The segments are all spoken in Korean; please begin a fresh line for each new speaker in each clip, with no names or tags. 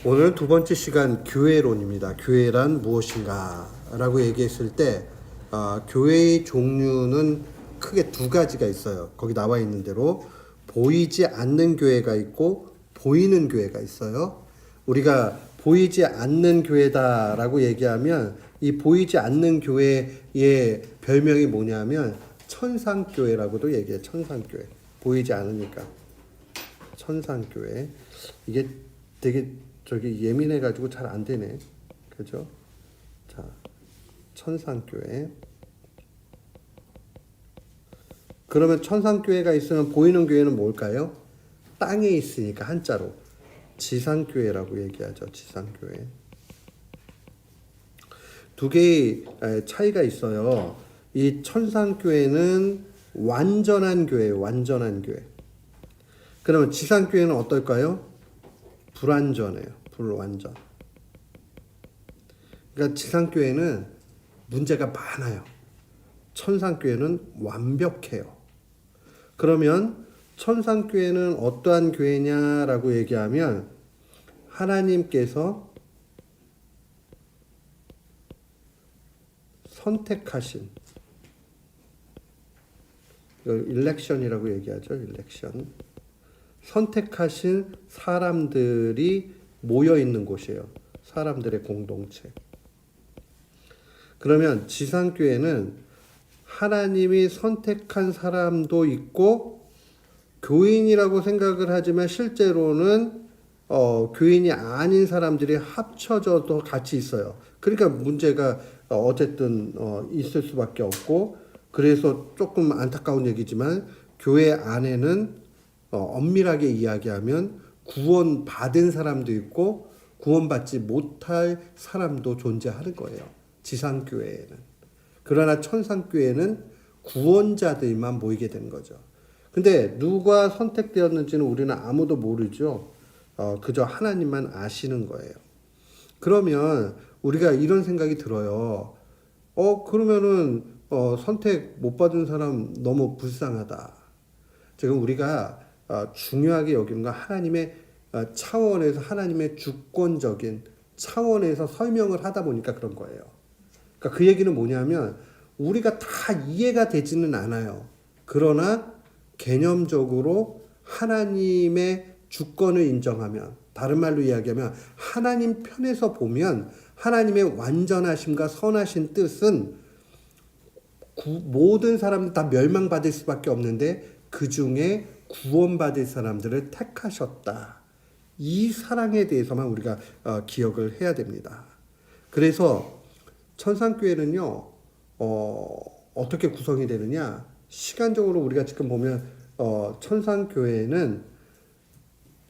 오늘 두 번째 시간 교회론입니다. 교회란 무엇인가 라고 얘기했을 때 교회의 종류는 크게 두 가지가 있어요. 거기 나와 있는 대로 보이지 않는 교회가 있고 보이는 교회가 있어요. 우리가 보이지 않는 교회다라고 얘기하면 이 보이지 않는 교회의 별명이 뭐냐면 천상교회라고도 얘기해요. 천상교회. 보이지 않으니까 천상교회. 이게 되게 저기 예민해가지고 잘 안 되네. 그죠? 자, 천상교회. 그러면 천상교회가 있으면 보이는 교회는 뭘까요? 땅에 있으니까 한자로 지상교회라고 얘기하죠. 지상교회. 두 개의 차이가 있어요. 이 천상교회는 완전한 교회예요. 완전한 교회. 그러면 지상교회는 어떨까요? 불완전해요. 불완전. 그러니까 지상교회는 문제가 많아요. 천상교회는 완벽해요. 그러면 천상교회는 어떠한 교회냐라고 얘기하면 하나님께서 선택하신, 이걸 일렉션이라고 얘기하죠. 일렉션. 선택하신 사람들이 모여 있는 곳이에요. 사람들의 공동체. 그러면 지상교회는 하나님이 선택한 사람도 있고 교인이라고 생각을 하지만 실제로는 교인이 아닌 사람들이 합쳐져도 같이 있어요. 그러니까 문제가 어쨌든 있을 수밖에 없고, 그래서 조금 안타까운 얘기지만 교회 안에는 엄밀하게 이야기하면 구원받은 사람도 있고 구원받지 못할 사람도 존재하는 거예요. 지상교회에는. 그러나 천상교회는 구원자들만 모이게 되는 거죠. 근데 누가 선택되었는지는 우리는 아무도 모르죠. 그저 하나님만 아시는 거예요. 그러면 우리가 이런 생각이 들어요. 그러면은 선택 못 받은 사람 너무 불쌍하다. 지금 우리가 중요하게 여기는 건 하나님의 차원에서, 하나님의 주권적인 차원에서 설명을 하다 보니까 그런 거예요. 그러니까 그 얘기는 뭐냐면 우리가 다 이해가 되지는 않아요. 그러나 개념적으로 하나님의 주권을 인정하면, 다른 말로 이야기하면 하나님 편에서 보면 하나님의 완전하심과 선하신 뜻은 모든 사람들 다 멸망받을 수밖에 없는데 그 중에 구원받을 사람들을 택하셨다. 이 사랑에 대해서만 우리가 기억을 해야 됩니다. 그래서 천상교회는요, 어떻게 구성이 되느냐? 시간적으로 우리가 지금 보면 천상교회는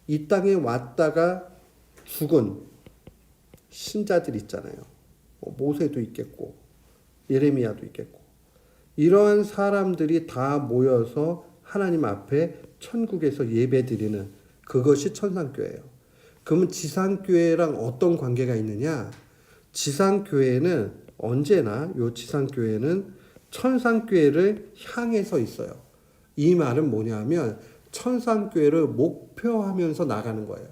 이 땅에 왔다가 죽은 신자들 있잖아요. 모세도 있겠고 예레미야도 있겠고 이러한 사람들이 다 모여서 하나님 앞에 천국에서 예배드리는 그것이 천상교회예요. 그러면 지상교회랑 어떤 관계가 있느냐? 지상교회는 언제나 요 지상교회는 천상교회를 향해서 있어요. 이 말은 뭐냐면 천상교회를 목표하면서 나가는 거예요.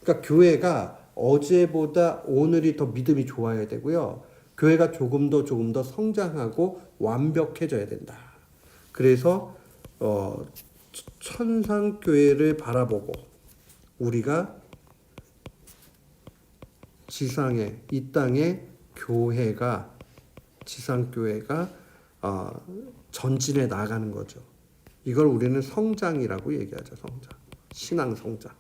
그러니까 교회가 어제보다 오늘이 더 믿음이 좋아야 되고요. 교회가 조금 더 성장하고 완벽해져야 된다. 그래서 천상교회를 바라보고 우리가 지상에, 이 땅에 교회가, 지상교회가 전진해 나가는 거죠. 이걸 우리는 성장이라고 얘기하죠. 성장. 신앙 성장.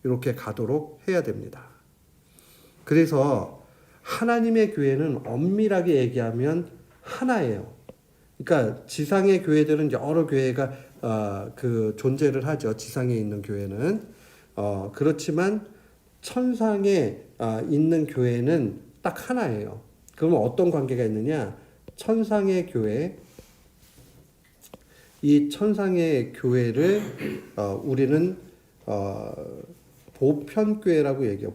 이렇게 가도록 해야 됩니다. 그래서 하나님의 교회는 엄밀하게 얘기하면 하나예요. 그러니까 지상의 교회들은 여러 교회가 존재를 하죠. 지상에 있는 교회는. 그렇지만 천상에 있는 교회는 딱 하나예요. 그러면 어떤 관계가 있느냐? 천상의 교회, 이 천상의 교회를 우리는 보편교회라고 얘기해요.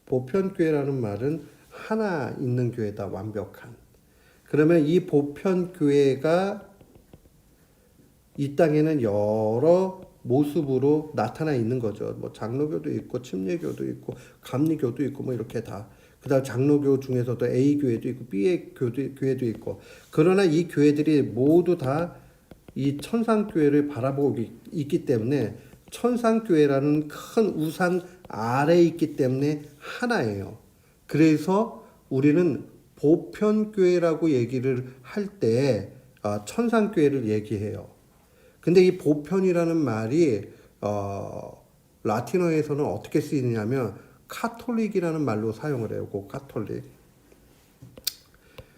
보편교회라는 말은 하나 있는 교회다. 완벽한. 그러면 이 보편교회가 이 땅에는 여러 모습으로 나타나 있는 거죠. 뭐 장로교도 있고 침례교도 있고 감리교도 있고 뭐 이렇게 다. 그다음 장로교 중에서도 A 교회도 있고 B 교회도 있고. 그러나 이 교회들이 모두 다 이 천상교회를 바라보고 있기 때문에 천상교회라는 큰 우산 아래에 있기 때문에 하나예요. 그래서 우리는 보편교회라고 얘기를 할 때 천상교회를 얘기해요. 근데 이 보편이라는 말이 라틴어에서는 어떻게 쓰이냐면 카톨릭이라는 말로 사용을 해요. 그 카톨릭.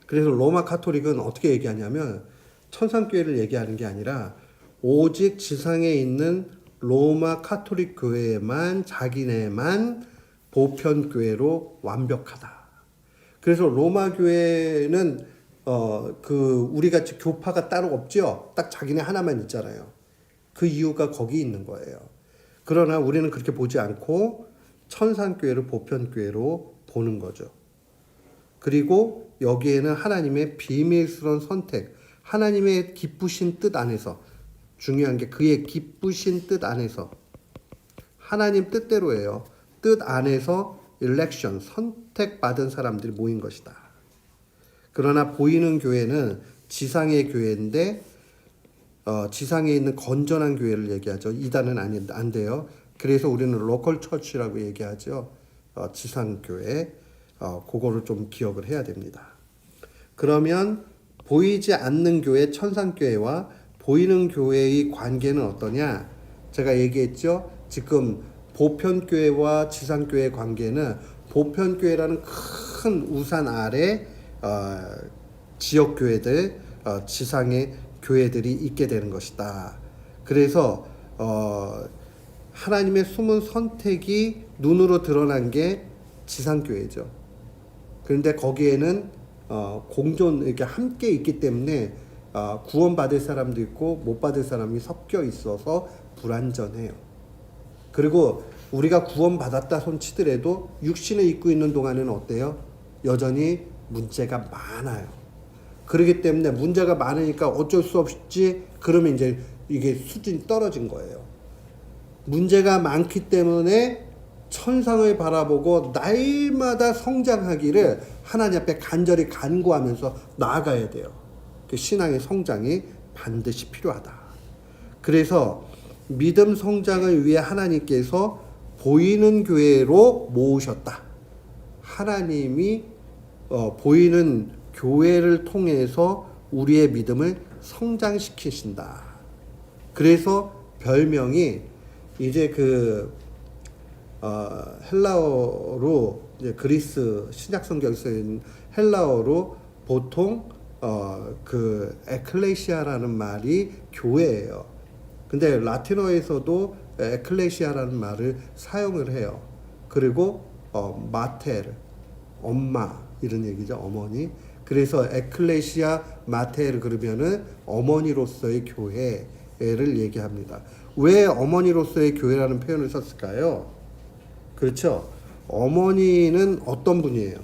그래서 로마 카톨릭은 어떻게 얘기하냐면 천상교회를 얘기하는 게 아니라 오직 지상에 있는 로마 카톨릭 교회만 자기네만 보편교회로 완벽하다. 그래서 로마 교회는 우리 같이 교파가 따로 없죠. 딱 자기네 하나만 있잖아요. 그 이유가 거기 있는 거예요. 그러나 우리는 그렇게 보지 않고 천상교회를 보편교회로 보는 거죠. 그리고 여기에는 하나님의 비밀스러운 선택, 하나님의 기쁘신 뜻 안에서, 중요한 게 그의 기쁘신 뜻 안에서, 하나님 뜻대로예요. 뜻 안에서 일렉션, 선택받은 사람들이 모인 것이다. 그러나 보이는 교회는 지상의 교회인데 지상에 있는 건전한 교회를 얘기하죠. 이단은 안 돼요. 그래서 우리는 로컬 처치라고 얘기하죠. 지상교회. 그거를 좀 기억을 해야 됩니다. 그러면 보이지 않는 교회, 천상교회와 보이는 교회의 관계는 어떠냐? 제가 얘기했죠. 지금 보편교회와 지상교회의 관계는 보편교회라는 큰 우산 아래 지역교회들, 지상의 교회들이 있게 되는 것이다. 그래서 하나님의 숨은 선택이 눈으로 드러난 게 지상교회죠. 그런데 거기에는 공존 이렇게 함께 있기 때문에 구원받을 사람도 있고 못 받을 사람이 섞여 있어서 불완전해요. 그리고 우리가 구원받았다 손치더라도 육신을 입고 있는 동안에는 어때요? 여전히 문제가 많아요. 그렇기 때문에 문제가 많으니까 어쩔 수 없지. 그러면 이제 이게 수준이 떨어진 거예요. 문제가 많기 때문에 천상을 바라보고 날마다 성장하기를 하나님 앞에 간절히 간구하면서 나아가야 돼요. 그 신앙의 성장이 반드시 필요하다. 그래서 믿음 성장을 위해 하나님께서 보이는 교회로 모으셨다. 하나님이 보이는 교회를 통해서 우리의 믿음을 성장시키신다. 그래서 별명이 이제 헬라어로 이제 그리스 신약 성경에 쓰인 헬라어로 보통 에클레시아라는 말이 교회예요. 근데 라틴어에서도 에클레시아라는 말을 사용을 해요. 그리고 마테르, 엄마 이런 얘기죠. 어머니. 그래서 에클레시아 마테르 그러면은 어머니로서의 교회를 얘기합니다. 왜 어머니로서의 교회라는 표현을 썼을까요? 그렇죠. 어머니는 어떤 분이에요?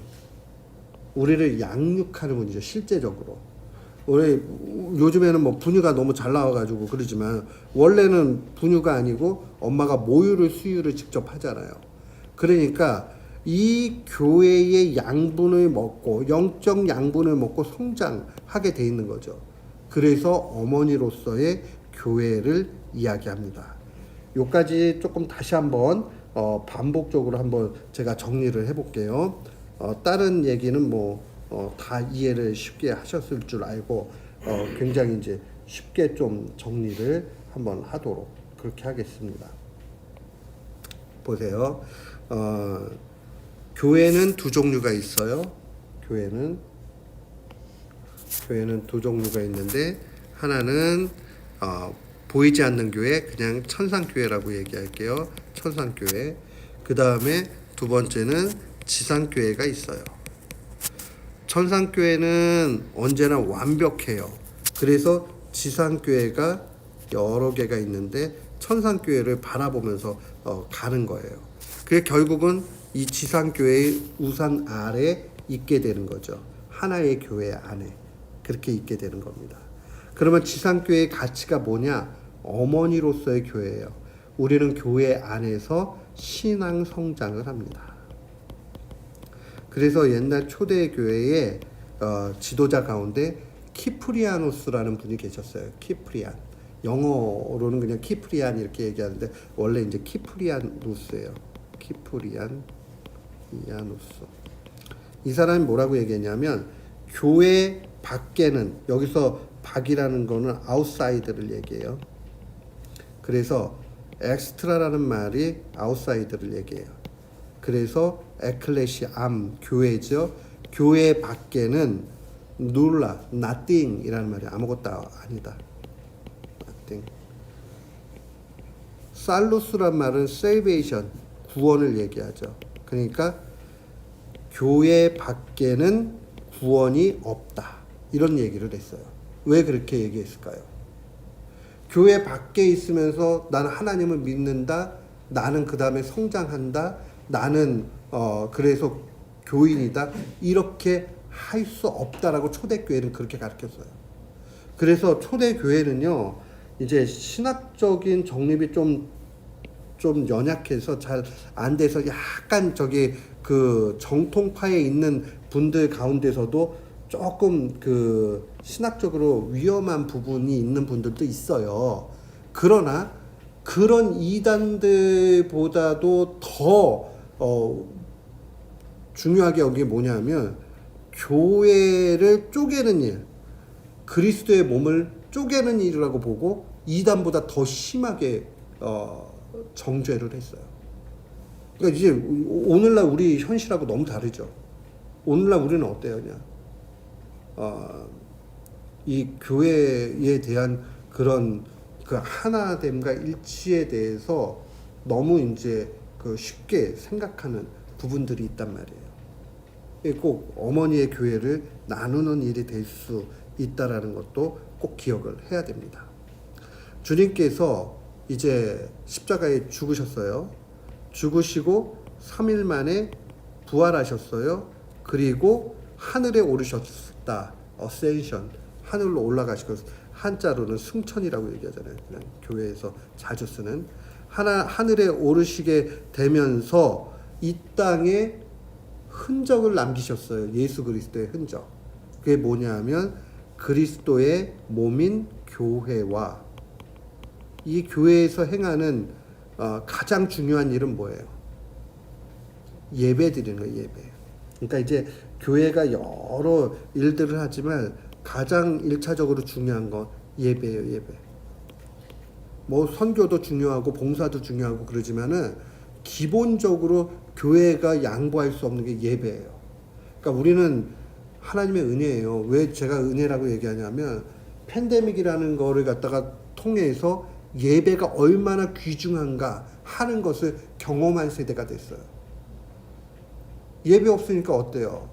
우리를 양육하는 분이죠. 실제적으로. 우리 요즘에는 뭐 분유가 너무 잘 나와가지고 그러지만 원래는 분유가 아니고 엄마가 모유를 수유를 직접 하잖아요. 그러니까 이 교회의 양분을 먹고 영적 양분을 먹고 성장하게 돼 있는 거죠. 그래서 어머니로서의 교회를 이야기합니다. 요까지 조금 다시 한번 반복적으로 한번 제가 정리를 해볼게요. 다른 얘기는 다 이해를 쉽게 하셨을 줄 알고 굉장히 이제 쉽게 좀 정리를 한번 하도록 그렇게 하겠습니다. 보세요. 교회는 두 종류가 있어요. 교회는 두 종류가 있는데 하나는 보이지 않는 교회, 그냥 천상교회라고 얘기할게요. 천상교회. 그 다음에 두 번째는 지상교회가 있어요. 천상교회는 언제나 완벽해요. 그래서 지상교회가 여러 개가 있는데 천상교회를 바라보면서 가는 거예요. 그게 결국은 이 지상교회의 우산 아래 있게 되는 거죠. 하나의 교회 안에 그렇게 있게 되는 겁니다. 그러면 지상교회의 가치가 뭐냐? 어머니로서의 교회예요. 우리는 교회 안에서 신앙 성장을 합니다. 그래서 옛날 초대 교회의 지도자 가운데 키프리아노스라는 분이 계셨어요. 키프리안. 영어로는 그냥 키프리안 이렇게 얘기하는데 원래 이제 키프리아누스예요. 키프리아누스. 이 사람이 뭐라고 얘기했냐면 교회 밖에는, 여기서 밖이라는 거는 아웃사이드를 얘기해요. 그래서 엑스트라라는 말이 아웃사이드를 얘기해요. 그래서 에클레시암, 교회죠. 교회 밖에는 놀라, nothing이라는 말이 아무것도 아니다. nothing. 살루스란 말은 salvation, 구원을 얘기하죠. 그러니까 교회 밖에는 구원이 없다. 이런 얘기를 했어요. 왜 그렇게 얘기했을까요? 교회 밖에 있으면서 나는 하나님을 믿는다. 나는 그 다음에 성장한다. 나는 그래서 교인이다. 이렇게 할 수 없다라고 초대교회는 그렇게 가르쳤어요. 그래서 초대교회는요, 이제 신학적인 정립이 좀 연약해서 잘 안 돼서 약간 그 정통파에 있는 분들 가운데서도 조금 그 신학적으로 위험한 부분이 있는 분들도 있어요. 그러나 그런 이단들보다도 더 중요하게 여기 뭐냐면 교회를 쪼개는 일, 그리스도의 몸을 쪼개는 일이라고 보고 이단보다 더 심하게 정죄를 했어요. 그러니까 이제 오늘날 우리 현실하고 너무 다르죠. 오늘날 우리는 어때요? 그냥 이 교회에 대한 그런 그 하나됨과 일치에 대해서 너무 이제 그 쉽게 생각하는 부분들이 있단 말이에요. 꼭 어머니의 교회를 나누는 일이 될 수 있다라는 것도 꼭 기억을 해야 됩니다. 주님께서 이제 십자가에 죽으셨어요. 죽으시고 3일 만에 부활하셨어요. 그리고 하늘에 오르셨다. 어센션, 하늘로 올라가시고, 한자로는 승천이라고 얘기하잖아요. 그냥 교회에서 자주 쓰는. 하늘에 오르시게 되면서 이 땅에 흔적을 남기셨어요. 예수 그리스도의 흔적. 그게 뭐냐면 그리스도의 몸인 교회와 이 교회에서 행하는 가장 중요한 일은 뭐예요? 예배 드리는 거예요. 예배. 그러니까 이제 교회가 여러 일들을 하지만 가장 1차적으로 중요한 건 예배예요. 예배. 뭐 선교도 중요하고 봉사도 중요하고 그러지만은 기본적으로 교회가 양보할 수 없는 게 예배예요. 그러니까 우리는 하나님의 은혜예요. 왜 제가 은혜라고 얘기하냐면 팬데믹이라는 거를 갖다가 통해서 예배가 얼마나 귀중한가 하는 것을 경험한 세대가 됐어요. 예배 없으니까 어때요?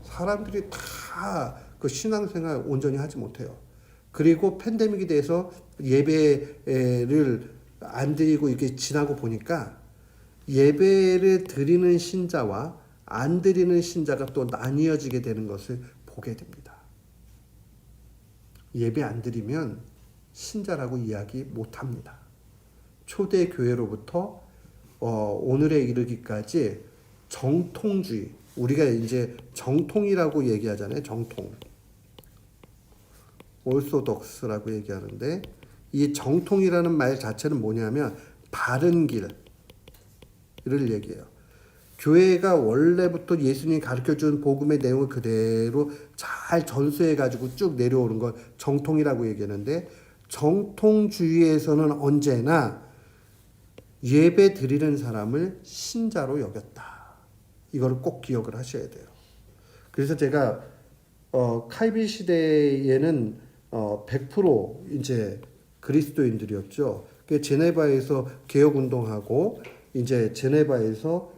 사람들이 다 그 신앙생활 온전히 하지 못해요. 그리고 팬데믹에 대해서 예배를 안 드리고 이렇게 지나고 보니까 예배를 드리는 신자와 안 드리는 신자가 또 나뉘어지게 되는 것을 보게 됩니다. 예배 안 드리면 신자라고 이야기 못합니다. 초대 교회로부터 오늘에 이르기까지 정통주의, 우리가 이제 정통이라고 얘기하잖아요. 정통. 올소독스라고 얘기하는데 이 정통이라는 말 자체는 뭐냐면 바른 길을 얘기해요. 교회가 원래부터 예수님이 가르쳐준 복음의 내용을 그대로 잘 전수해가지고 쭉 내려오는 걸 정통이라고 얘기하는데, 정통주의에서는 언제나 예배 드리는 사람을 신자로 여겼다. 이거를 꼭 기억을 하셔야 돼요. 그래서 제가 칼빈 시대에는 100% 이제 그리스도인들이었죠. 그 제네바에서 개혁 운동하고 이제 제네바에서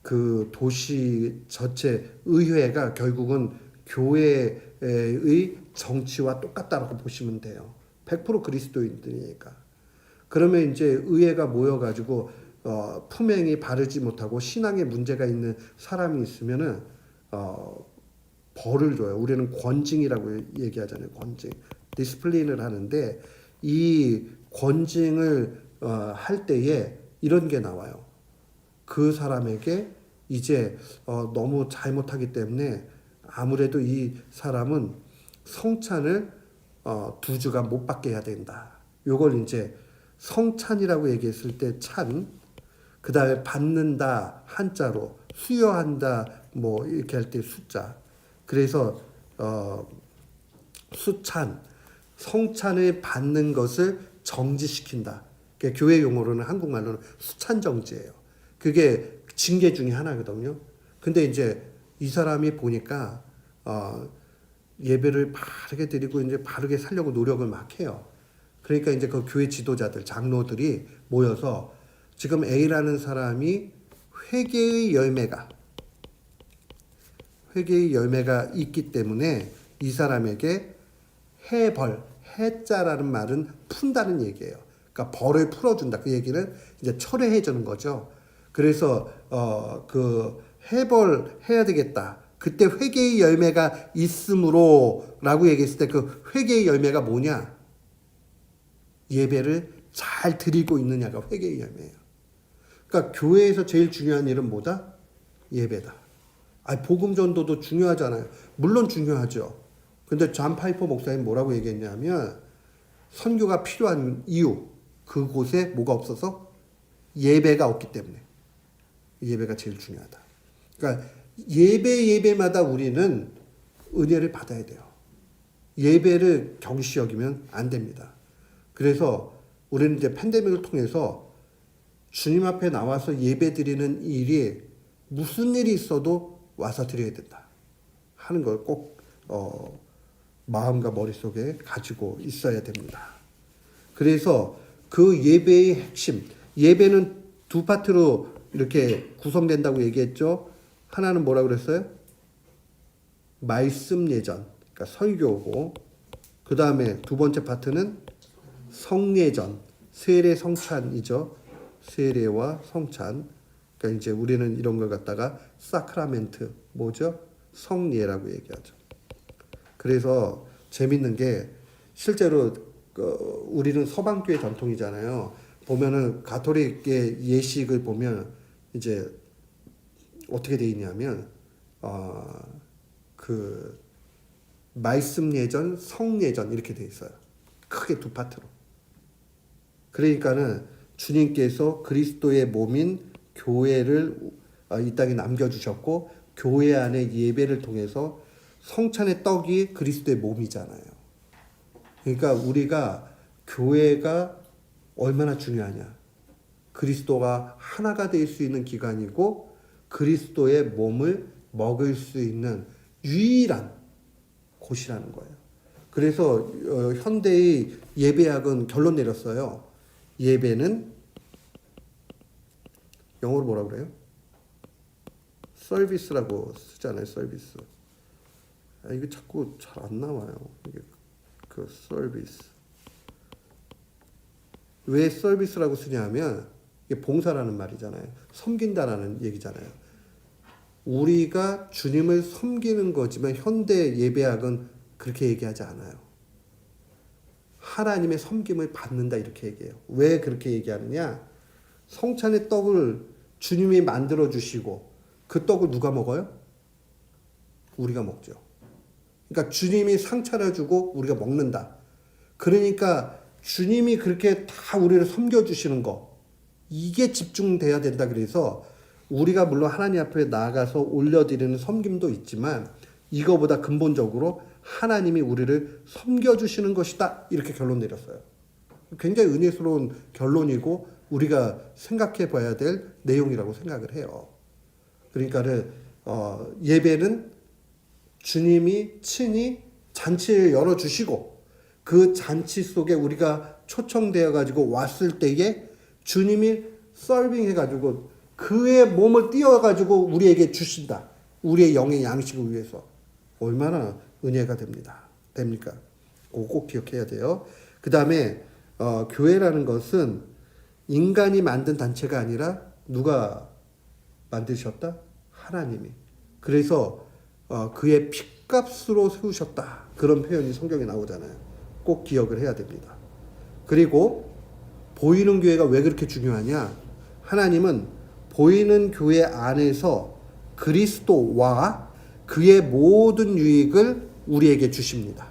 그 도시 전체 의회가 결국은 교회의 정치와 똑같다라고 보시면 돼요. 100% 그리스도인들이니까. 그러면 이제 의회가 모여가지고 품행이 바르지 못하고 신앙에 문제가 있는 사람이 있으면은 벌을 줘요. 우리는 권징이라고 얘기하잖아요. 권징. 디스플레인을 하는데 이 권징을 할 때에 이런 게 나와요. 그 사람에게 이제 너무 잘못하기 때문에 아무래도 이 사람은 성찬을 2주간 못 받게 해야 된다. 요걸 이제 성찬이라고 얘기했을 때 찬, 그 다음에 받는다 한자로, 수여한다 뭐 이렇게 할 때 숫자. 그래서 수찬, 성찬을 받는 것을 정지시킨다. 그러니까 교회 용어로는 한국말로는 수찬정지예요. 그게 징계 중에 하나거든요. 근데 이제 이 사람이 보니까 예배를 바르게 드리고 이제 바르게 살려고 노력을 막 해요. 그러니까 이제 그 교회 지도자들, 장로들이 모여서 지금 A라는 사람이 회개의 열매가 있기 때문에 이 사람에게 해벌, 해자라는 말은 푼다는 얘기예요. 그러니까 벌을 풀어준다. 그 얘기는 이제 철회해 주는 거죠. 그래서 그 해벌 해야 되겠다. 그때 회개의 열매가 있으므로라고 얘기했을 때 그 회개의 열매가 뭐냐? 예배를 잘 드리고 있느냐가 회개의 열매예요. 그러니까 교회에서 제일 중요한 일은 뭐다? 예배다. 복음 전도도 중요하잖아요. 물론 중요하죠. 근데 존 파이퍼 목사님 뭐라고 얘기했냐면 선교가 필요한 이유, 그곳에 뭐가 없어서? 예배가 없기 때문에. 예배가 제일 중요하다. 그러니까 예배마다 우리는 은혜를 받아야 돼요. 예배를 경시 여기면 안 됩니다. 그래서 우리는 이제 팬데믹을 통해서 주님 앞에 나와서 예배 드리는 일이 무슨 일이 있어도 와서 드려야 된다 하는 걸 꼭 마음과 머릿속에 가지고 있어야 됩니다. 그래서 그 예배의 핵심, 예배는 두 파트로 이렇게 구성된다고 얘기했죠. 하나는 뭐라고 그랬어요? 말씀 예전, 그러니까 설교고, 그 다음에 두 번째 파트는 성예전, 세례 성찬이죠. 세례와 성찬. 그러니까 이제 우리는 이런 걸 갖다가 사크라멘트, 뭐죠? 성례라고 얘기하죠. 그래서 재밌는 게 실제로 우리는 서방교회 전통이잖아요. 보면은 가톨릭의 예식을 보면 이제 어떻게 돼 있냐면 그 말씀 예전, 성 예전 이렇게 돼 있어요. 크게 두 파트로. 그러니까는 주님께서 그리스도의 몸인 교회를 이 땅에 남겨주셨고 교회 안에 예배를 통해서 성찬의 떡이 그리스도의 몸이잖아요. 그러니까 우리가 교회가 얼마나 중요하냐. 그리스도가 하나가 될 수 있는 기관이고 그리스도의 몸을 먹을 수 있는 유일한 곳이라는 거예요. 그래서 현대의 예배학은 결론 내렸어요. 예배는 영어로 뭐라 그래요? 서비스라고 쓰잖아요. 서비스. 이게 자꾸 잘 안 나와요. 이게 그 서비스. 왜 서비스라고 쓰냐면 이게 봉사라는 말이잖아요. 섬긴다라는 얘기잖아요. 우리가 주님을 섬기는 거지만 현대 예배학은 그렇게 얘기하지 않아요. 하나님의 섬김을 받는다 이렇게 얘기해요. 왜 그렇게 얘기하느냐? 성찬의 떡을 주님이 만들어 주시고 그 떡을 누가 먹어요? 우리가 먹죠. 그러니까 주님이 상 차려주고 우리가 먹는다. 그러니까 주님이 그렇게 다 우리를 섬겨주시는 거 이게 집중돼야 된다. 그래서 우리가 물론 하나님 앞에 나아가서 올려드리는 섬김도 있지만 이거보다 근본적으로 하나님이 우리를 섬겨주시는 것이다. 이렇게 결론 내렸어요. 굉장히 은혜스러운 결론이고 우리가 생각해 봐야 될 내용이라고 생각을 해요. 그러니까는 예배는 주님이 친히 잔치를 열어주시고 그 잔치 속에 우리가 초청되어 가지고 왔을 때에 주님이 서빙해 가지고 그의 몸을 띄워 가지고 우리에게 주신다. 우리의 영의 양식을 위해서. 얼마나 은혜가 됩니까? 그거 꼭 기억해야 돼요. 그 다음에 교회라는 것은 인간이 만든 단체가 아니라 누가 만드셨다? 하나님이. 그래서 그의 핏값으로 세우셨다. 그런 표현이 성경에 나오잖아요. 꼭 기억을 해야 됩니다. 그리고 보이는 교회가 왜 그렇게 중요하냐? 하나님은 보이는 교회 안에서 그리스도와 그의 모든 유익을 우리에게 주십니다.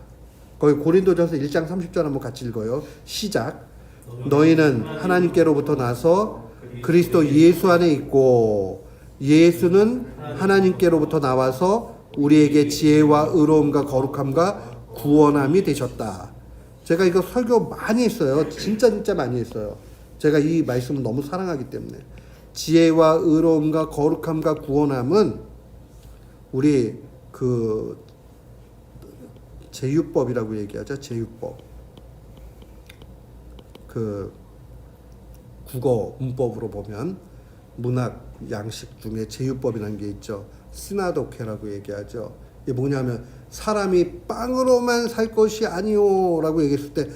거기 고린도전서 1장 30절 한번 같이 읽어요. 시작. 너희는 하나님께로부터 나서 그리스도 예수 안에 있고 예수는 하나님께로부터 나와서 우리에게 지혜와 의로움과 거룩함과 구원함이 되셨다. 제가 이거 설교 많이 했어요. 진짜 많이 했어요. 제가 이 말씀을 너무 사랑하기 때문에. 지혜와 의로움과 거룩함과 구원함은 우리 그 제유법이라고 얘기하죠. 제유법. 그 국어 문법으로 보면 문학 양식 중에 제유법이라는 게 있죠. 스나도케라고 얘기하죠. 이게 뭐냐면 사람이 빵으로만 살 것이 아니오라고 얘기했을 때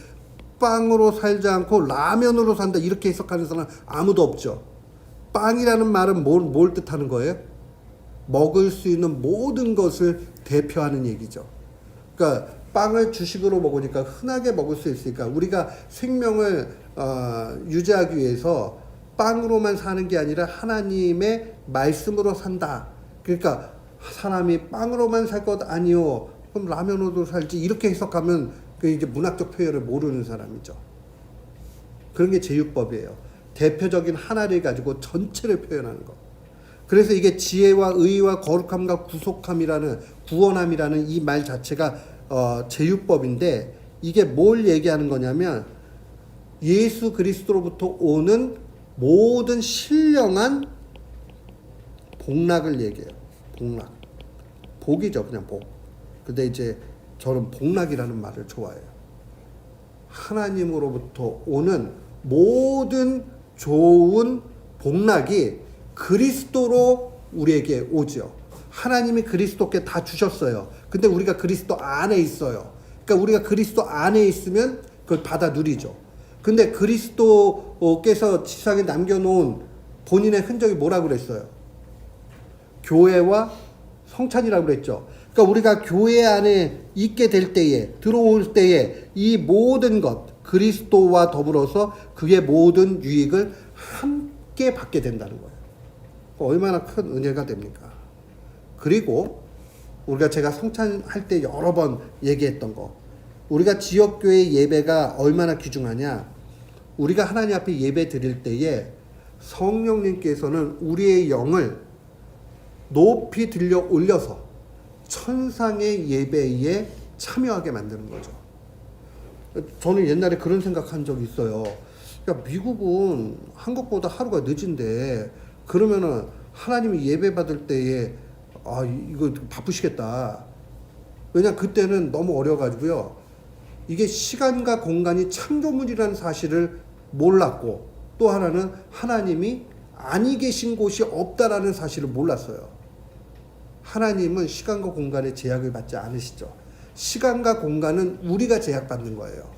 빵으로 살지 않고 라면으로 산다 이렇게 해석하는 사람 아무도 없죠. 빵이라는 말은 뭘 뜻하는 거예요? 먹을 수 있는 모든 것을 대표하는 얘기죠. 그러니까 빵을 주식으로 먹으니까 흔하게 먹을 수 있으니까 우리가 생명을 유지하기 위해서 빵으로만 사는 게 아니라 하나님의 말씀으로 산다. 그러니까 사람이 빵으로만 살 것 아니오. 그럼 라면으로도 살지. 이렇게 해석하면 그 이제 문학적 표현을 모르는 사람이죠. 그런 게 제유법이에요. 대표적인 하나를 가지고 전체를 표현하는 거. 그래서 이게 지혜와 의와 거룩함과 구속함이라는 구원함이라는 이 말 자체가 제유법인데 이게 뭘 얘기하는 거냐면 예수 그리스도로부터 오는 모든 신령한 복락을 얘기해요. 복락. 복이죠, 그냥 복. 근데 이제 저는 복락이라는 말을 좋아해요. 하나님으로부터 오는 모든 좋은 복락이 그리스도로 우리에게 오죠. 하나님이 그리스도께 다 주셨어요. 근데 우리가 그리스도 안에 있어요. 그러니까 우리가 그리스도 안에 있으면 그걸 받아 누리죠. 근데 그리스도께서 지상에 남겨놓은 본인의 흔적이 뭐라고 그랬어요? 교회와 성찬이라고 그랬죠. 그러니까 우리가 교회 안에 있게 될 때에, 들어올 때에 이 모든 것, 그리스도와 더불어서 그의 모든 유익을 함께 받게 된다는 거예요. 얼마나 큰 은혜가 됩니까? 그리고 우리가 제가 성찬할 때 여러 번 얘기했던 거, 우리가 지역교회 예배가 얼마나 귀중하냐? 우리가 하나님 앞에 예배 드릴 때에 성령님께서는 우리의 영을 높이 들려 올려서 천상의 예배에 참여하게 만드는 거죠. 저는 옛날에 그런 생각한 적이 있어요. 그러니까 미국은 한국보다 하루가 늦은데 그러면은 하나님이 예배 받을 때에 이거 바쁘시겠다. 왜냐 그때는 너무 어려가지고요. 이게 시간과 공간이 창조물이라는 사실을 몰랐고 또 하나는 하나님이 아니 계신 곳이 없다라는 사실을 몰랐어요. 하나님은 시간과 공간에 제약을 받지 않으시죠. 시간과 공간은 우리가 제약받는 거예요.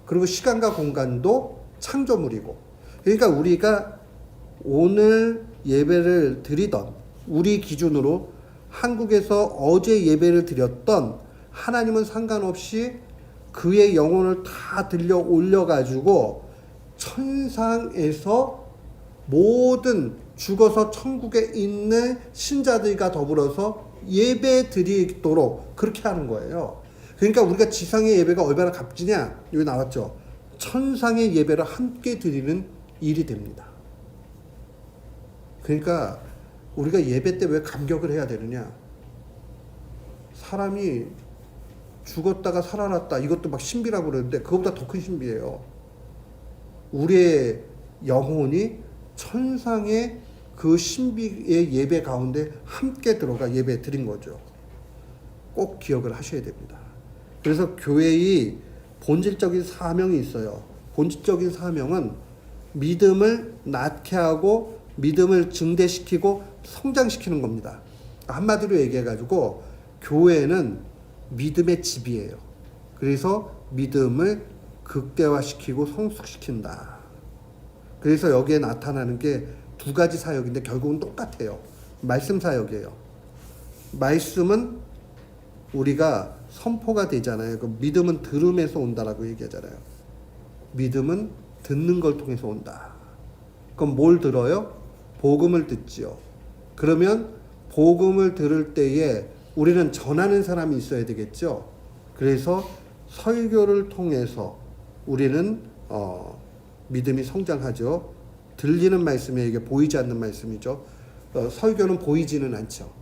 그리고 시간과 공간도 창조물이고. 그러니까 우리가 오늘 예배를 드리던 우리 기준으로 한국에서 어제 예배를 드렸던 하나님은 상관없이 그의 영혼을 다 들려 올려가지고 천상에서 모든 죽어서 천국에 있는 신자들과 더불어서 예배 드리도록 그렇게 하는 거예요. 그러니까 우리가 지상의 예배가 얼마나 값지냐? 여기 나왔죠. 천상의 예배를 함께 드리는 일이 됩니다. 그러니까 우리가 예배 때 왜 감격을 해야 되느냐? 사람이 죽었다가 살아났다. 이것도 막 신비라고 그러는데 그거보다 더 큰 신비예요. 우리의 영혼이 천상의 그 신비의 예배 가운데 함께 들어가 예배 드린 거죠. 꼭 기억을 하셔야 됩니다. 그래서 교회의 본질적인 사명이 있어요. 본질적인 사명은 믿음을 낳게 하고 믿음을 증대시키고 성장시키는 겁니다. 한마디로 얘기해가지고 교회는 믿음의 집이에요. 그래서 믿음을 극대화시키고 성숙시킨다. 그래서 여기에 나타나는 게 두 가지 사역인데 결국은 똑같아요. 말씀 사역이에요. 말씀은 우리가 선포가 되잖아요. 그 믿음은 들음에서 온다라고 얘기하잖아요. 믿음은 듣는 걸 통해서 온다. 그럼 뭘 들어요? 복음을 듣지요. 그러면 복음을 들을 때에 우리는 전하는 사람이 있어야 되겠죠. 그래서 설교를 통해서 우리는 믿음이 성장하죠. 들리는 말씀이 이게 보이지 않는 말씀이죠. 설교는 보이지는 않죠.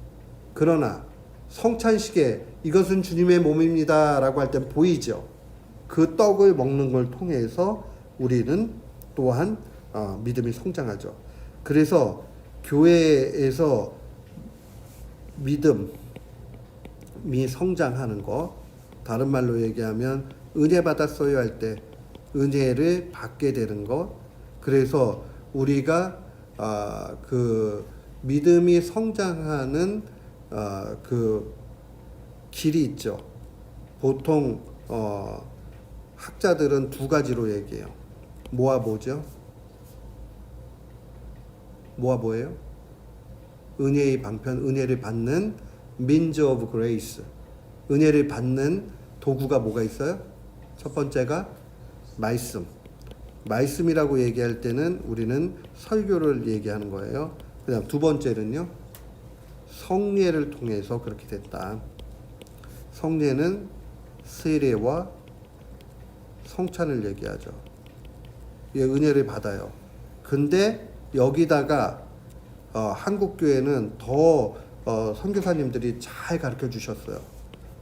그러나 성찬식에 이것은 주님의 몸입니다 라고 할 땐 보이죠. 그 떡을 먹는 걸 통해서 우리는 또한 믿음이 성장하죠. 그래서 교회에서 믿음이 성장하는 것, 다른 말로 얘기하면 은혜 받았어요 할 때 은혜를 받게 되는 것. 그래서 우리가 그 믿음이 성장하는 그 길이 있죠. 보통 학자들은 두 가지로 얘기해요. 뭐와 뭐죠? 뭐와 뭐예요? 은혜의 방편, 은혜를 받는 means of grace. 은혜를 받는 도구가 뭐가 있어요? 첫 번째가 말씀. 말씀이라고 얘기할 때는 우리는 설교를 얘기하는 거예요. 그다음 두 번째는요. 성례를 통해서 그렇게 됐다. 성례는 세례와 성찬을 얘기하죠. 예, 은혜를 받아요. 근데 여기다가 한국 교회는 더 선교사님들이 잘 가르쳐 주셨어요.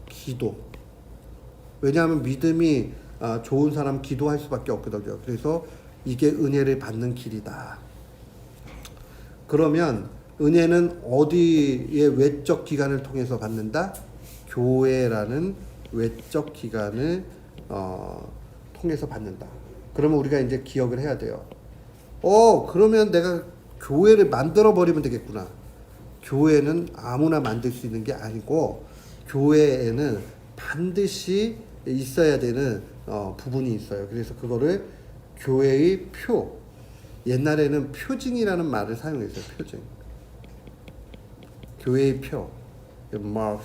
기도. 왜냐하면 믿음이 좋은 사람 기도할 수밖에 없거든요. 그래서 이게 은혜를 받는 길이다. 그러면 은혜는 어디의 외적 기관을 통해서 받는다? 교회라는 외적 기관을 통해서 받는다. 그러면 우리가 이제 기억을 해야 돼요. 그러면 내가 교회를 만들어 버리면 되겠구나. 교회는 아무나 만들 수 있는 게 아니고 교회에는 반드시 있어야 되는 부분이 있어요. 그래서 그거를 교회의 표, 옛날에는 표징이라는 말을 사용했어요. 표징. 교회의 표, 마크.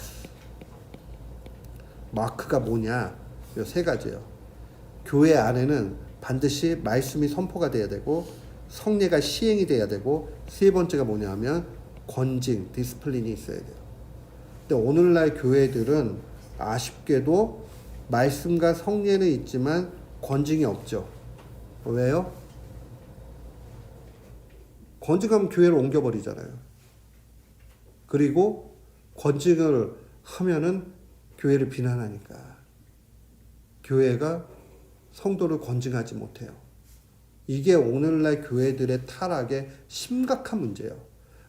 마크가 뭐냐? 이 세 가지예요. 교회 안에는 반드시 말씀이 선포가 돼야 되고 성례가 시행이 돼야 되고 세 번째가 뭐냐면 권징, 디스플린이 있어야 돼요. 근데 오늘날 교회들은 아쉽게도 말씀과 성례는 있지만 권징이 없죠. 왜요? 권징하면 교회를 옮겨버리잖아요. 그리고 권징을 하면은 교회를 비난하니까 교회가 성도를 권징하지 못해요. 이게 오늘날 교회들의 타락의 심각한 문제예요.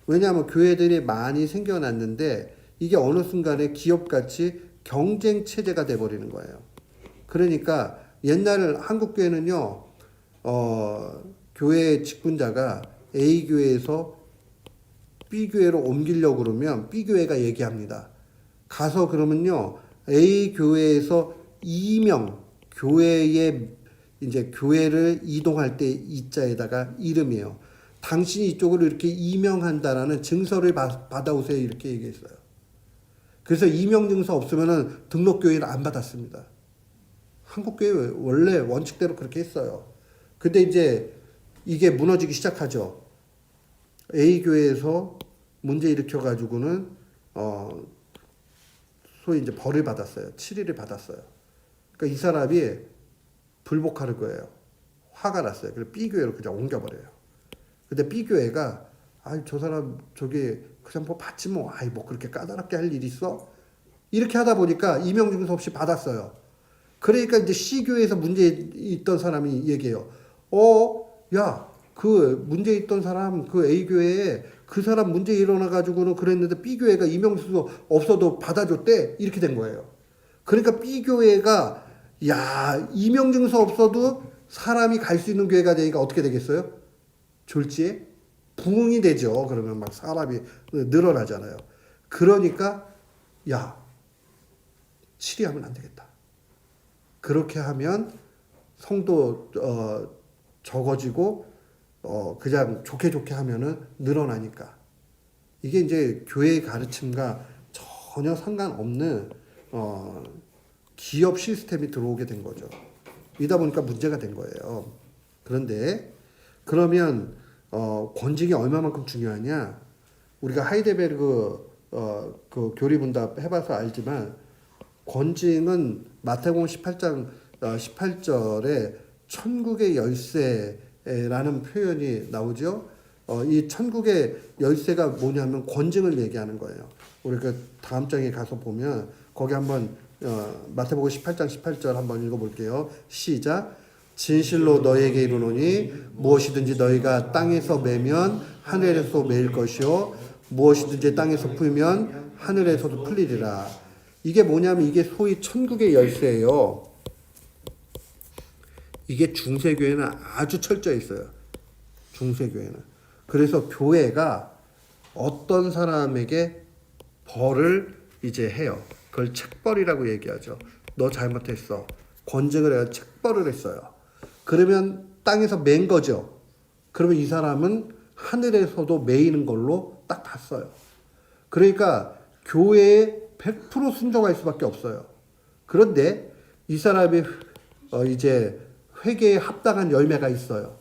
왜냐하면 교회들이 많이 생겨났는데 이게 어느 순간에 기업같이 경쟁 체제가 돼버리는 거예요. 그러니까 옛날 한국 교회는요, 교회 직분자가 A 교회에서 B 교회로 옮기려고 그러면 B 교회가 얘기합니다. 가서 그러면요, A 교회에서 이명, 교회에 이제 교회를 이동할 때 이자에다가 이름이에요. 당신이 이쪽으로 이렇게 이명한다라는 증서를 받아오세요. 이렇게 얘기했어요. 그래서 이명 증서 없으면은 등록교회를 안 받았습니다. 한국교회 원래 원칙대로 그렇게 했어요. 근데 이제 이게 무너지기 시작하죠. A 교회에서 문제 일으켜가지고는 소위 이제 벌을 받았어요. 7일을 받았어요. 그러니까 이 사람이 불복할 거예요. 화가 났어요. 그래서 B 교회로 그냥 옮겨버려요. 근데 B 교회가 저 사람 저기 그냥 뭐 받지 뭐, 뭐 그렇게 까다롭게 할 일이 있어? 이렇게 하다 보니까 이명증서 없이 받았어요. 그러니까 이제 C 교회에서 문제 있던 사람이 얘기해요. 야, 그 문제 있던 사람 그 A 교회에 그 사람 문제 일어나가지고는 그랬는데 B 교회가 이명증서 없어도 받아줬대. 이렇게 된 거예요. 그러니까 B 교회가 이명증서 없어도 사람이 갈 수 있는 교회가 되니까 어떻게 되겠어요? 졸지에 부흥이 되죠. 그러면 막 사람이 늘어나잖아요. 그러니까 치리하면 안 되겠다. 그렇게 하면 성도 적어지고 그냥 좋게 하면은 늘어나니까 이게 이제 교회의 가르침과 전혀 상관없는 기업 시스템이 들어오게 된 거죠. 이다 보니까 문제가 된 거예요. 그런데 그러면 권징이 얼마만큼 중요하냐? 우리가 하이데베르그 그 교리분답 해봐서 알지만 권징은 마태복음 18장 18절에 천국의 열쇠라는 표현이 나오죠. 이 천국의 열쇠가 뭐냐면 권징을 얘기하는 거예요. 우리 그 다음 장에 가서 보면 거기 한번 마태복음 18장 18절 한번 읽어볼게요. 시작. 진실로 너희에게 이르노니 무엇이든지 너희가 땅에서 매면 하늘에서 매일 것이요 무엇이든지 땅에서 풀면 하늘에서도 풀리리라. 이게 뭐냐면 이게 소위 천국의 열쇠예요. 이게 중세교회는 아주 철저히 있어요. 중세교회는. 그래서 교회가 어떤 사람에게 벌을 이제 해요. 그걸 책벌이라고 얘기하죠. 너 잘못했어. 권징을 해서 책벌을 했어요. 그러면 땅에서 맨 거죠. 그러면 이 사람은 하늘에서도 매이는 걸로 딱 봤어요. 그러니까 교회에 100% 순종할 수밖에 없어요. 그런데 이 사람이 이제 회개에 합당한 열매가 있어요.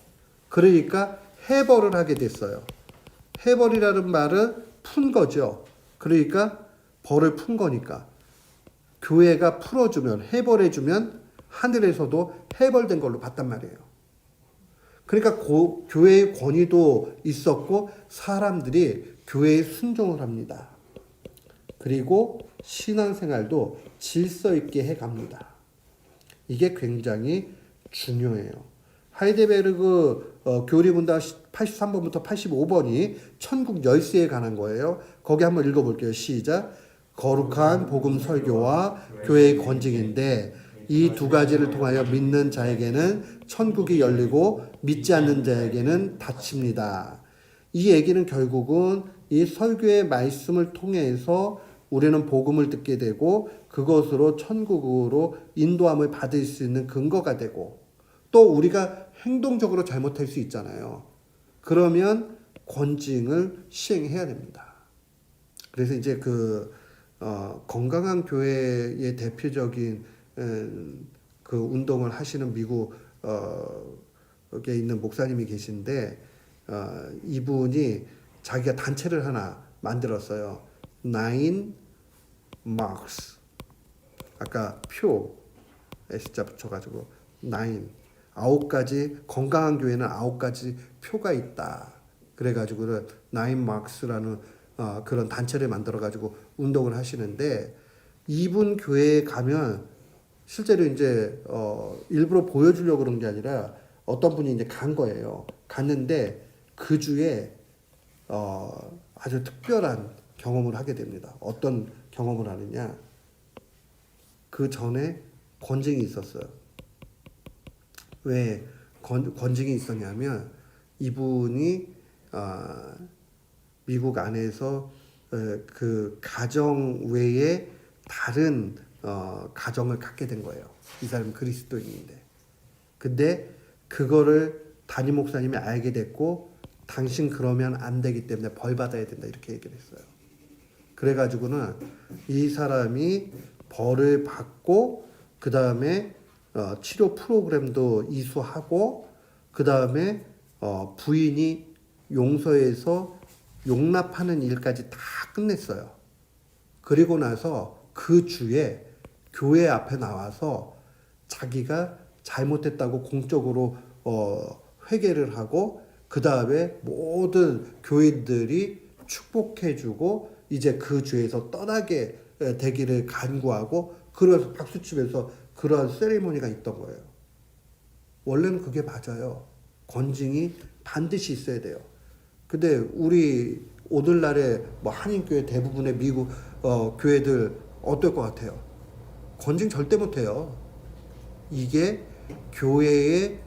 그러니까 해벌을 하게 됐어요. 해벌이라는 말은 푼 거죠. 그러니까 벌을 푼 거니까 교회가 풀어주면 해벌해주면 하늘에서도 해벌된 걸로 봤단 말이에요. 그러니까 교회의 권위도 있었고 사람들이 교회에 순종을 합니다. 그리고 신앙생활도 질서 있게 해갑니다. 이게 굉장히 중요해요. 하이데베르그 교리문답 83번부터 85번이 천국 열쇠에 관한 거예요. 거기 한번 읽어볼게요. 시작. 거룩한 복음 설교와 교회의 권징인데 이 두 가지를 통하여 믿는 자에게는 천국이 열리고 믿지 않는 자에게는 닫힙니다. 이 얘기는 결국은 이 설교의 말씀을 통해서 우리는 복음을 듣게 되고 그것으로 천국으로 인도함을 받을 수 있는 근거가 되고 또 우리가 행동적으로 잘못할 수 있잖아요. 그러면 권징을 시행해야 됩니다. 그래서 이제 건강한 교회의 대표적인 그 운동을 하시는 미국에 있는 목사님이 계신데 이분이 자기가 단체를 하나 만들었어요. 9 marks. 아까 표 S자 붙여가지고 9 가지 건강한 교회는 9가지 표가 있다. 그래가지고는 9 marks라는 그런 단체를 만들어가지고 운동을 하시는데 이분 교회에 가면 실제로 이제 일부러 보여주려고 그런 게 아니라 어떤 분이 이제 간 거예요. 갔는데 그 주에 아주 특별한 경험을 하게 됩니다. 어떤 경험을 하느냐? 그 전에 권징이 있었어요. 왜 권징이 있었냐면 이분이 미국 안에서 그 가정 외에 다른 가정을 갖게 된 거예요. 이 사람은 그리스도인인데. 근데 그거를 담임 목사님이 알게 됐고 당신 그러면 안 되기 때문에 벌 받아야 된다 이렇게 얘기를 했어요. 그래가지고는 이 사람이 벌을 받고 그 다음에 치료 프로그램도 이수하고 그 다음에 부인이 용서해서 용납하는 일까지 다 끝냈어요. 그리고 나서 그 주에 교회 앞에 나와서 자기가 잘못했다고 공적으로 회개를 하고 그 다음에 모든 교인들이 축복해주고 이제 그 주에서 떠나게 되기를 간구하고 그래서 박수치면서 그러한 세리머니가 있던 거예요. 원래는 그게 맞아요. 권징이 반드시 있어야 돼요. 근데 우리 오늘날의 뭐 한인교회 대부분의 미국 교회들 어떨 것 같아요? 권징 절대 못해요. 이게 교회의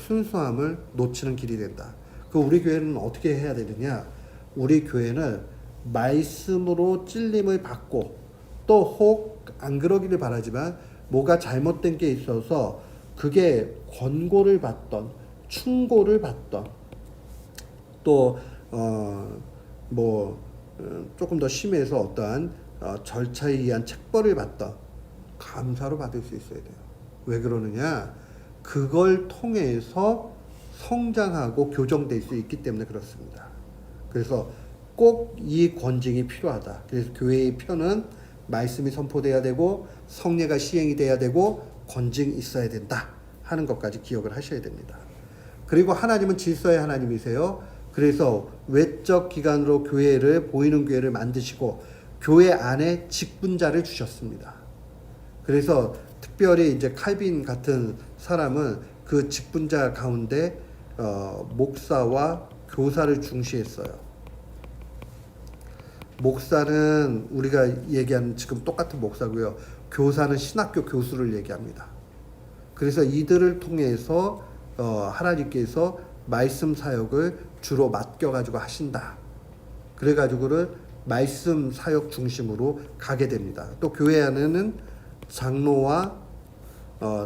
순수함을 놓치는 길이 된다. 그 우리 교회는 어떻게 해야 되느냐? 우리 교회는 말씀으로 찔림을 받고 또 혹 안 그러기를 바라지만 뭐가 잘못된 게 있어서 그게 권고를 받던 충고를 받던 또 조금 더 심해서 어떠한 절차에 의한 책벌을 받던 감사로 받을 수 있어야 돼요. 왜 그러느냐? 그걸 통해서 성장하고 교정될 수 있기 때문에 그렇습니다. 그래서 꼭 이 권징이 필요하다. 그래서 교회의 표는 말씀이 선포돼야 되고 성례가 시행이 돼야 되고 권징이 있어야 된다 하는 것까지 기억을 하셔야 됩니다. 그리고 하나님은 질서의 하나님이세요. 그래서 외적 기관으로 교회를 보이는 교회를 만드시고 교회 안에 직분자를 주셨습니다. 그래서 특별히 이제 칼빈 같은 사람은 그 직분자 가운데 목사와 교사를 중시했어요. 목사는 우리가 얘기하는 지금 똑같은 목사고요. 교사는 신학교 교수를 얘기합니다. 그래서 이들을 통해서 하나님께서 말씀 사역을 주로 맡겨가지고 하신다. 그래가지고는 말씀 사역 중심으로 가게 됩니다. 또 교회 안에는 장로와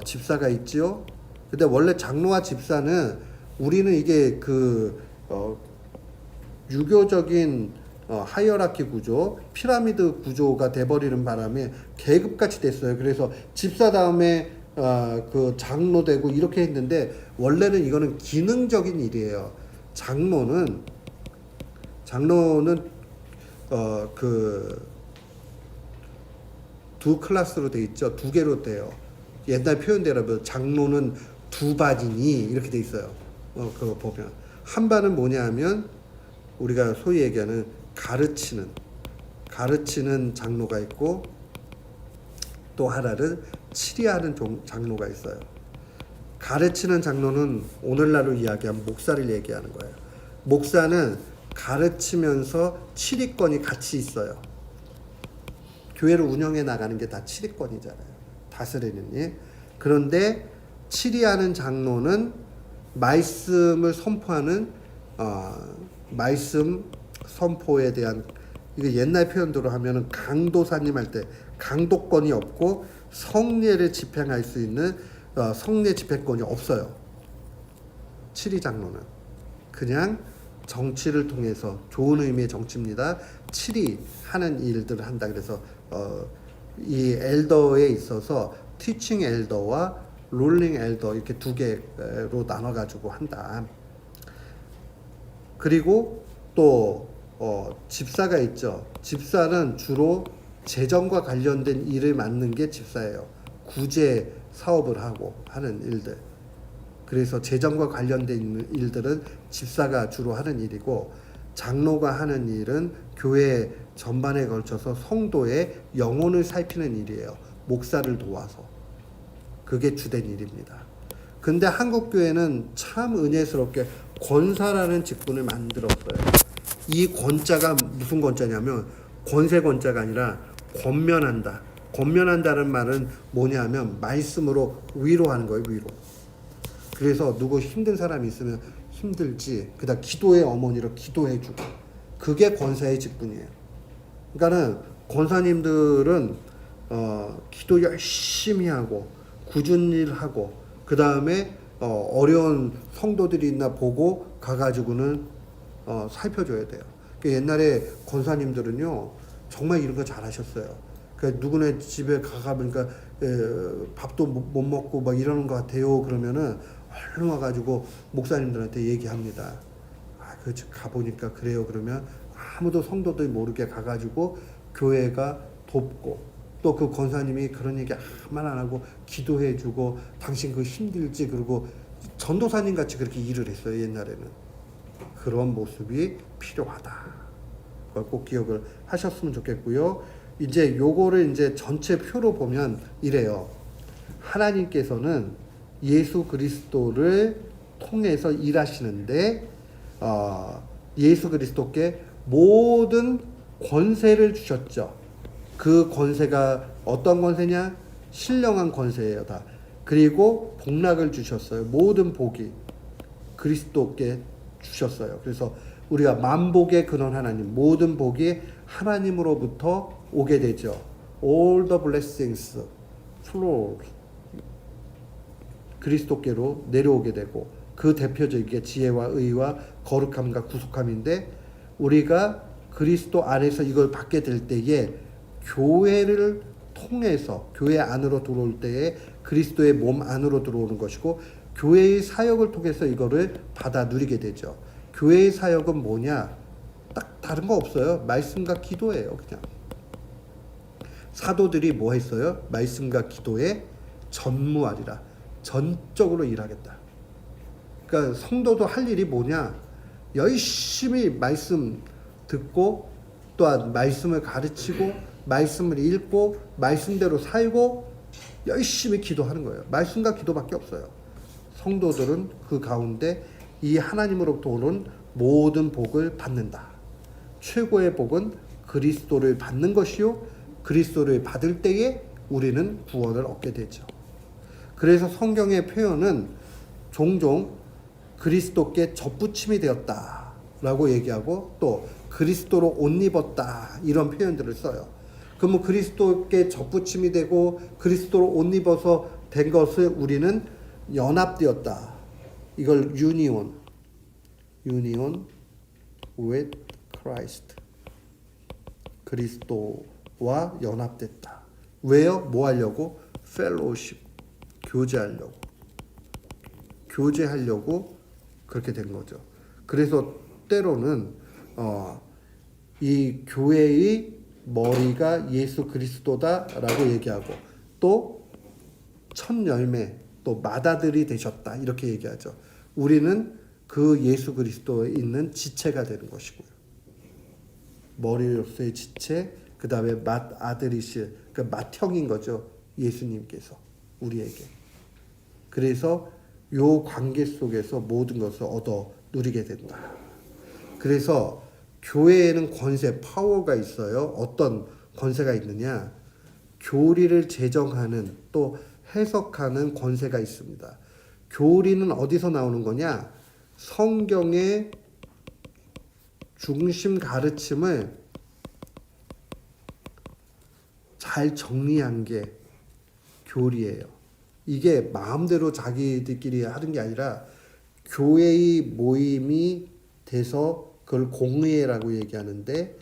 집사가 있지요. 근데 원래 장로와 집사는 우리는 이게 유교적인 하이어라키 구조, 피라미드 구조가 돼버리는 바람에 계급같이 됐어요. 그래서 집사 다음에 그 장로 되고 이렇게 했는데 원래는 이거는 기능적인 일이에요. 장로는 두 클래스로 돼 있죠. 두 개로 돼요. 옛날 표현대로 장로는 두 반이니 이렇게 돼 있어요. 그거 보면 한 반은 뭐냐 하면 우리가 소위 얘기하는 가르치는 장로가 있고 또 하나는 치리하는 장로가 있어요. 가르치는 장로는 오늘날로 이야기하면 목사를 얘기하는 거예요. 목사는 가르치면서 치리권이 같이 있어요. 교회를 운영해 나가는 게 다 치리권이잖아요. 다스리는 일. 그런데 치리하는 장로는 말씀을 선포하는 말씀 선포에 대한 이거 옛날 표현대로 하면은 강도사님 할 때 강도권이 없고 성례를 집행할 수 있는 성례 집행권이 없어요. 치리 장로는 그냥 정치를 통해서 좋은 의미의 정치입니다. 치리하는 일들을 한다. 그래서 이 엘더에 있어서 티칭 엘더와 롤링 엘더 이렇게 두 개로 나눠 가지고 한다. 그리고 또 집사가 있죠. 집사는 주로 재정과 관련된 일을 맡는 게 집사예요. 구제 사업을 하고 하는 일들. 그래서 재정과 관련된 일들은 집사가 주로 하는 일이고 장로가 하는 일은 교회 전반에 걸쳐서 성도의 영혼을 살피는 일이에요. 목사를 도와서. 그게 주된 일입니다. 근데 한국 교회는 참 은혜스럽게 권사라는 직분을 만들었어요. 이 권자가 무슨 권자냐면 권세 권자가 아니라 권면한다. 권면한다는 말은 뭐냐면 말씀으로 위로하는 거예요. 위로. 그래서 누구 힘든 사람이 있으면 힘들지. 그다음 기도의 어머니로 기도해주고. 그게 권사의 직분이에요. 그러니까는 권사님들은 기도 열심히 하고 굳은 일 하고 그 다음에 어려운 성도들이 있나 보고 가가지고는 살펴줘야 돼요. 옛날에 권사님들은요 정말 이런 거 잘하셨어요. 그러니까 누구네 집에 가가보니까 밥도 못 먹고 막 이러는 것 같아요. 그러면은 얼른 와가지고 목사님들한테 얘기합니다. 그 가보니까 그래요. 그러면 아무도 성도들이 모르게 가가지고 교회가 돕고 또 그 권사님이 그런 얘기 하나만 안 하고 기도해주고 당신 그 힘들지 그러고 전도사님 같이 그렇게 일을 했어요. 옛날에는. 그런 모습이 필요하다. 그걸 꼭 기억을 하셨으면 좋겠고요. 이제 요거를 이제 전체 표로 보면 이래요. 하나님께서는 예수 그리스도를 통해서 일하시는데 예수 그리스도께 모든 권세를 주셨죠. 그 권세가 어떤 권세냐? 신령한 권세예요, 다. 그리고 복락을 주셨어요. 모든 복이 그리스도께 주셨어요. 그래서 우리가 만복의 근원 하나님, 모든 복이 하나님으로부터 오게 되죠. All the blessings flow 그리스도께로 내려오게 되고 그 대표적인 지혜와 의와 거룩함과 구속함인데 우리가 그리스도 안에서 이걸 받게 될 때에 교회를 통해서 교회 안으로 들어올 때에 그리스도의 몸 안으로 들어오는 것이고, 교회의 사역을 통해서 이거를 받아 누리게 되죠. 교회의 사역은 뭐냐? 딱 다른 거 없어요. 말씀과 기도예요. 그냥 사도들이 뭐 했어요? 말씀과 기도에 전무하리라. 전적으로 일하겠다. 그러니까 성도도 할 일이 뭐냐? 열심히 말씀 듣고, 또한 말씀을 가르치고, 말씀을 읽고, 말씀대로 살고, 열심히 기도하는 거예요. 말씀과 기도밖에 없어요. 성도들은 그 가운데 이 하나님으로부터 오는 모든 복을 받는다. 최고의 복은 그리스도를 받는 것이요, 그리스도를 받을 때에 우리는 구원을 얻게 되죠. 그래서 성경의 표현은 종종 그리스도께 접붙임이 되었다 라고 얘기하고, 또 그리스도로 옷 입었다, 이런 표현들을 써요. 그러면 그리스도께 접붙임이 되고 그리스도로 옷 입어서 된 것을 우리는 연합되었다. 이걸 union with Christ, 그리스도와 연합됐다. 왜요? 뭐 하려고? fellowship, 교제하려고 그렇게 된 거죠. 그래서 때로는 이 교회의 머리가 예수 그리스도다라고 얘기하고, 또 첫 열매, 또 맏아들이 되셨다, 이렇게 얘기하죠. 우리는 그 예수 그리스도에 있는 지체가 되는 것이고요. 머리로서의 지체, 그 다음에 맏아들이실, 그 맏형인 거죠. 예수님께서 우리에게. 그래서 요 관계 속에서 모든 것을 얻어 누리게 된다. 그래서 교회에는 권세, 파워가 있어요. 어떤 권세가 있느냐? 교리를 제정하는, 또 해석하는 권세가 있습니다. 교리는 어디서 나오는 거냐? 성경의 중심 가르침을 잘 정리한 게 교리예요. 이게 마음대로 자기들끼리 하는 게 아니라 교회의 모임이 돼서 그걸 공의회라고 얘기하는데,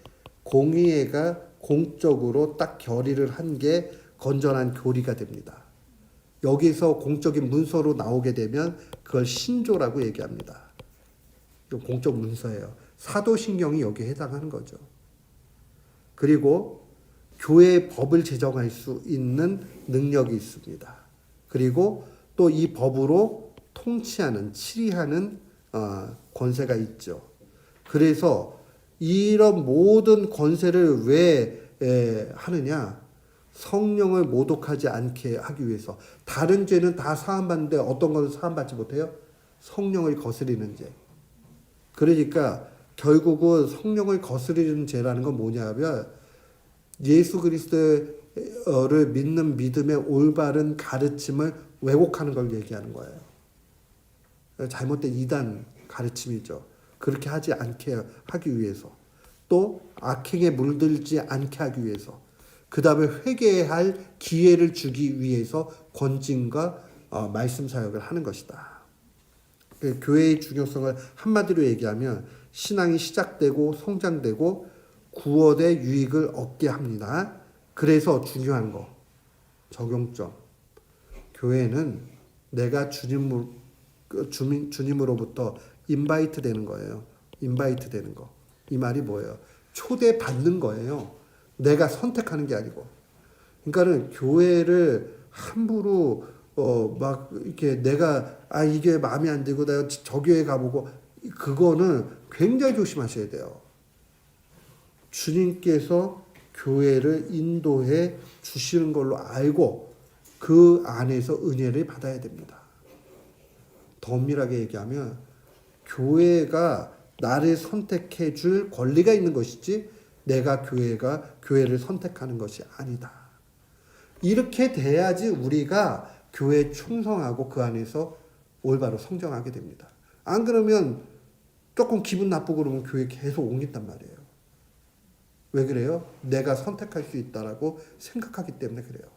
공의회가 공적으로 딱 결의를 한 게 건전한 교리가 됩니다. 여기서 공적인 문서로 나오게 되면 그걸 신조라고 얘기합니다. 이거 공적 문서예요. 사도신경이 여기에 해당하는 거죠. 그리고 교회의 법을 제정할 수 있는 능력이 있습니다. 그리고 또 이 법으로 통치하는, 치리하는 권세가 있죠. 그래서 이런 모든 권세를 왜 하느냐? 성령을 모독하지 않게 하기 위해서. 다른 죄는 다 사함받는데 어떤 것은 사함받지 못해요? 성령을 거스리는 죄. 그러니까 결국은 성령을 거스리는 죄라는 건 뭐냐면, 예수 그리스도를 믿는 믿음의 올바른 가르침을 왜곡하는 걸 얘기하는 거예요. 잘못된 이단 가르침이죠. 그렇게 하지 않게 하기 위해서, 또 악행에 물들지 않게 하기 위해서, 그 다음에 회개할 기회를 주기 위해서 권징과 말씀 사역을 하는 것이다. 교회의 중요성을 한마디로 얘기하면 신앙이 시작되고 성장되고 구원의 유익을 얻게 합니다. 그래서 중요한 거, 적용점. 교회는 내가 주님으로부터 인바이트 되는 거예요. 인바이트 되는 거. 이 말이 뭐예요? 초대받는 거예요. 내가 선택하는 게 아니고. 그러니까는 교회를 함부로 막 이렇게 내가 이게 마음에 안 들고 내가 저 교회 가보고, 그거는 굉장히 조심하셔야 돼요. 주님께서 교회를 인도해 주시는 걸로 알고 그 안에서 은혜를 받아야 됩니다. 더 엄밀하게 얘기하면 교회가 나를 선택해 줄 권리가 있는 것이지, 내가 교회를 선택하는 것이 아니다. 이렇게 돼야지 우리가 교회에 충성하고 그 안에서 올바로 성장하게 됩니다. 안 그러면 조금 기분 나쁘고 그러면 교회 계속 옮긴단 말이에요. 왜 그래요? 내가 선택할 수 있다라고 생각하기 때문에 그래요.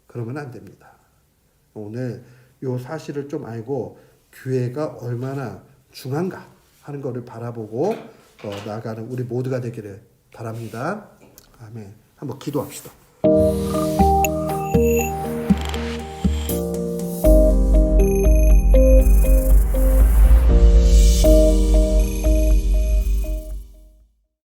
그러면 안 됩니다. 오늘 이 사실을 좀 알고 교회가 얼마나 중요한가 하는 것을 바라보고 나아가는 우리 모두가 되기를 바랍니다. 아멘. 한번 기도합시다.